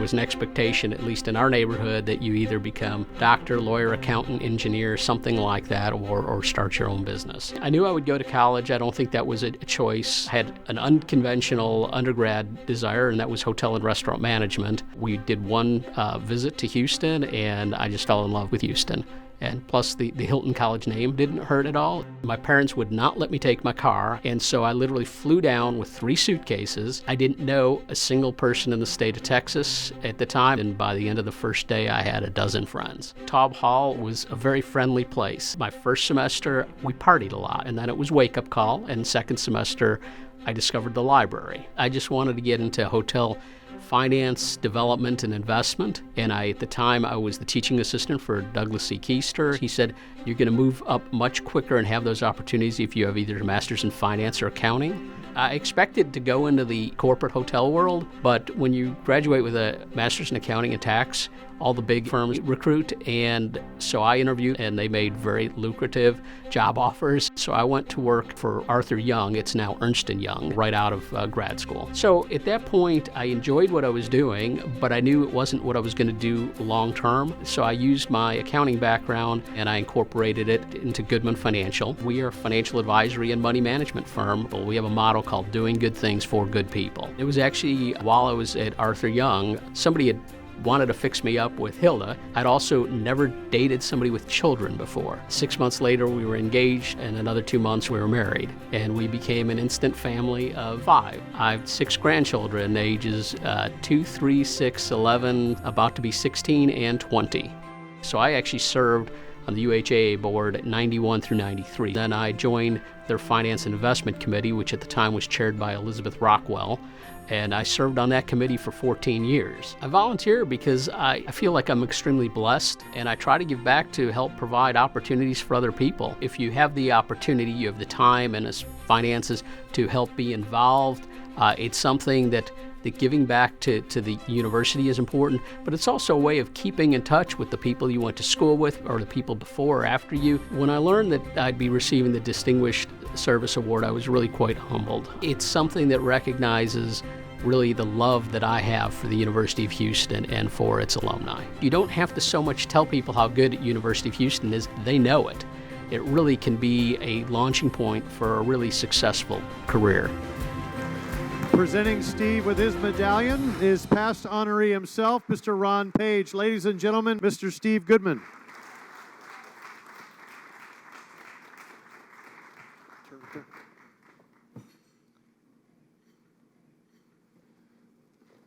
was an expectation, at least in our neighborhood, that you either become doctor, lawyer, accountant, engineer, something like that, or start your own business. I knew I would go to college. I don't think that was a choice. I had an unconventional undergrad desire, and that was hotel and restaurant management. We did one visit to Houston, and I just fell in love with Houston. And plus, the Hilton College name didn't hurt at all. My parents would not let me take my car, and so I literally flew down with 3 suitcases. I didn't know a single person in the state of Texas at the time, and by the end of the first day, I had a dozen friends. Taub Hall was a very friendly place. My first semester, we partied a lot, and then it was wake-up call, and second semester, I discovered the library. I just wanted to get into hotel finance, development, and investment. And at the time, I was the teaching assistant for Douglas C. Keister. He said, you're going to move up much quicker and have those opportunities if you have either a master's in finance or accounting. I expected to go into the corporate hotel world, but when you graduate with a master's in accounting and tax, all the big firms recruit, and so I interviewed, and they made very lucrative job offers. So I went to work for Arthur Young, it's now Ernst & Young, right out of grad school. So at that point, I enjoyed what I was doing, but I knew it wasn't what I was going to do long term. So I used my accounting background, and I incorporated it into Goodman Financial. We are a financial advisory and money management firm. We have a motto called doing good things for good people. It was actually while I was at Arthur Young, somebody had wanted to fix me up with Hilda. I'd also never dated somebody with children before. 6 months later, we were engaged, and another 2 months we were married. And we became an instant family of 5. I have 6 grandchildren, ages 2, 3, 6, 11, about to be 16, and 20. So I actually served on the UHAA board at 91 through 93. Then I joined their Finance and Investment Committee, which at the time was chaired by Elizabeth Rockwell, and I served on that committee for 14 years. I volunteer because I feel like I'm extremely blessed, and I try to give back to help provide opportunities for other people. If you have the opportunity, you have the time and the finances to help be involved, it's something that giving back to the university is important, but it's also a way of keeping in touch with the people you went to school with or the people before or after you. When I learned that I'd be receiving the Distinguished Service Award, I was really quite humbled. It's something that recognizes really the love that I have for the University of Houston and for its alumni. You don't have to so much tell people how good University of Houston is, they know it. It really can be a launching point for a really successful career. Presenting Steve with his medallion is past honoree himself, Mr. Ron Page. Ladies and gentlemen, Mr. Steve Goodman.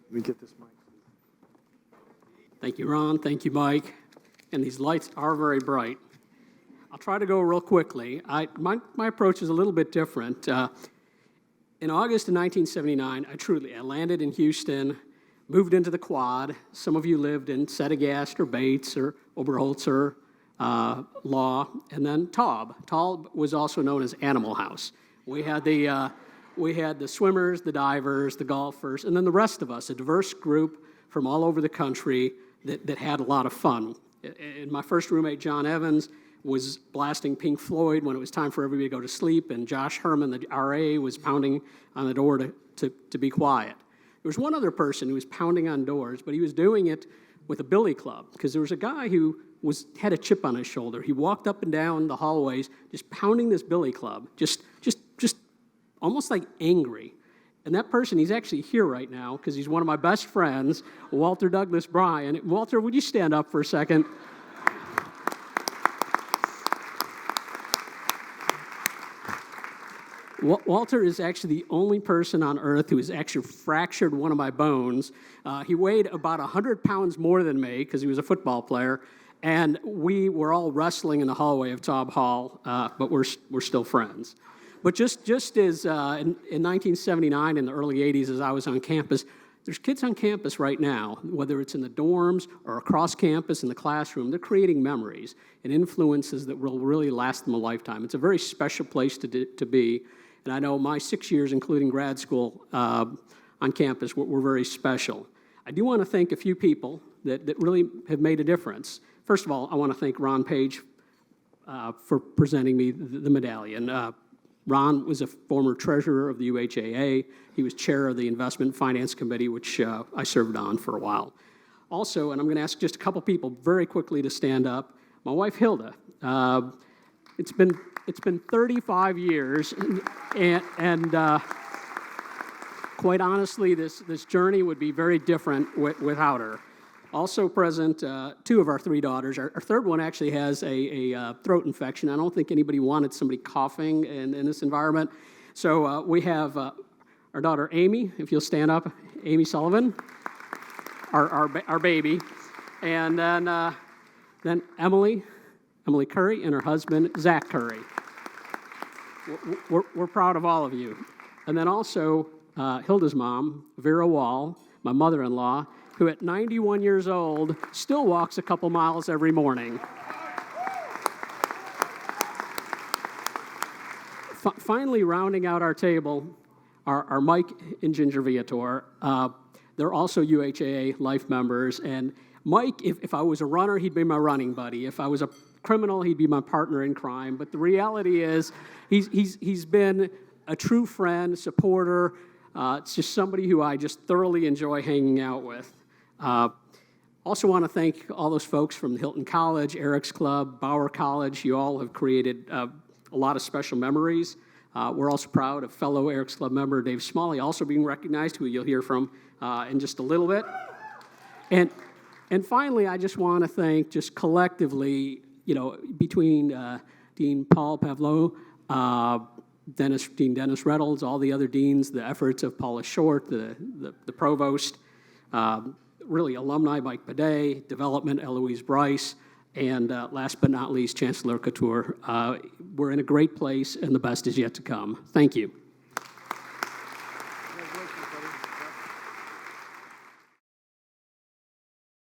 Let me get this mic. Thank you, Ron. Thank you, Mike. And these lights are very bright. I'll try to go real quickly. My approach is a little bit different. In August of 1979, I landed in Houston, moved into the Quad. Some of you lived in Setagast or Bates or Oberholzer, Law, and then Taub. Taub was also known as Animal House. We had the swimmers, the divers, the golfers, and then the rest of us, a diverse group from all over the country that had a lot of fun. And my first roommate, John Evans, was blasting Pink Floyd when it was time for everybody to go to sleep, and Josh Herman, the RA, was pounding on the door to be quiet. There was one other person who was pounding on doors, but he was doing it with a billy club, because there was a guy who had a chip on his shoulder. He walked up and down the hallways just pounding this billy club, just almost like angry. And that person, he's actually here right now because he's one of my best friends, Walter Douglas Bryan. Walter, would you stand up for a second? Walter is actually the only person on earth who has actually fractured one of my bones. He weighed about 100 pounds more than me because he was a football player, and we were all wrestling in the hallway of Taub Hall, but we're still friends. But just as in 1979, in the early 80s, as I was on campus, there's kids on campus right now, whether it's in the dorms or across campus in the classroom, they're creating memories and influences that will really last them a lifetime. It's a very special place to be. And I know my 6 years, including grad school on campus, were very special. I do want to thank a few people that really have made a difference. First of all, I want to thank Ron Page for presenting me the medallion. Ron was a former treasurer of the UHAA. He was chair of the Investment Finance Committee, which I served on for a while. Also, and I'm going to ask just a couple people very quickly to stand up, my wife Hilda. It's been 35 years, and quite honestly, this journey would be very different without her. Also present, two of our three daughters. Our third one actually has a throat infection. I don't think anybody wanted somebody coughing in this environment. So we have our daughter Amy, if you'll stand up, Amy Sullivan, our baby, and then Emily Curry, and her husband Zach Curry. We're proud of all of you. And then also Hilda's mom, Vera Wall, my mother-in-law, who at 91 years old still walks a couple miles every morning. Finally, rounding out our table are Mike and Ginger Viator. They're also UHAA life members. And Mike, if I was a runner, he'd be my running buddy. If I was a criminal, he'd be my partner in crime. But the reality is he's been a true friend, supporter. It's just somebody who I just thoroughly enjoy hanging out with. Also want to thank all those folks from Hilton College, Eric's Club, Bauer College. You all have created a lot of special memories. We're also proud of fellow Eric's Club member Dave Smalley also being recognized, who you'll hear from in just a little bit. And finally, I just want to thank just collectively, between Dean Paul Pavlou, Dean Dennis Reynolds, all the other deans, the efforts of Paula Short, the provost, really alumni Mike Bidet, development Eloise Bryce, and last but not least, Chancellor Couture. We're in a great place, and the best is yet to come. Thank you.